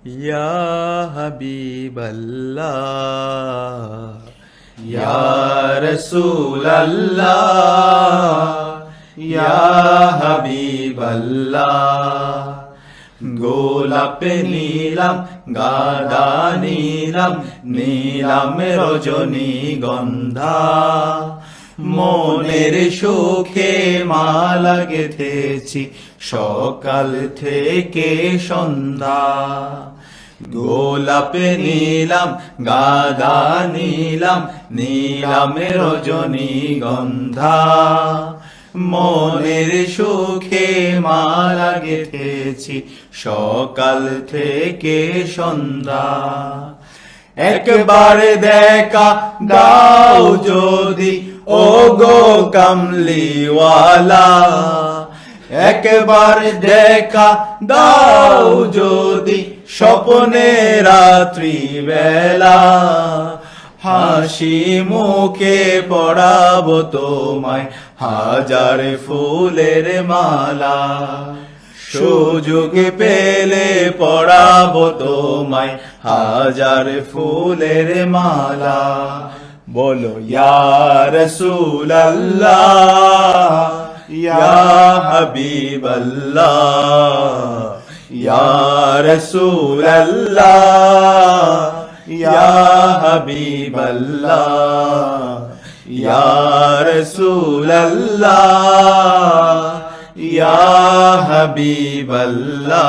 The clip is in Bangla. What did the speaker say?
ইয়া হাবিবাল্লাহ, ইয়া রাসূলাল্লাহ, ইয়া হাবিবাল্লাহ। গোলাপ নিলাম, গাঁদা নিলাম, নিলাম রজনীগন্ধা। মনের সুখে মালা গেঁথেছি সকাল থেকে সন্ধ্যা। গোলাপ নিলাম, গাঁদা নিলাম, নিলাম রজনীগন্ধা। মনের সুখে মালা গেঁথেছি সকাল থেকে সন্ধ্যা। একবার দেখা দাও যদি ও গো কামলিওয়ালা, একবার দেখা দাও যদি স্বপ্নে রাত্রি বেলা। হাসি মুখে পড়াবো তোমায় হাজার ফুলের মালা। সুযোগ পেলে পড়াবো তোমায় হাজার ফুলের মালা। বলো ইয়া রাসূলাল্লাহ, ইয়া হাবিবাল্লাহ, ইয়া রাসূলাল্লাহ, ইয়া হাবিবাল্লাহ, ইয়া রাসূলাল্লাহ, ইয়া হাবিবাল্লাহ।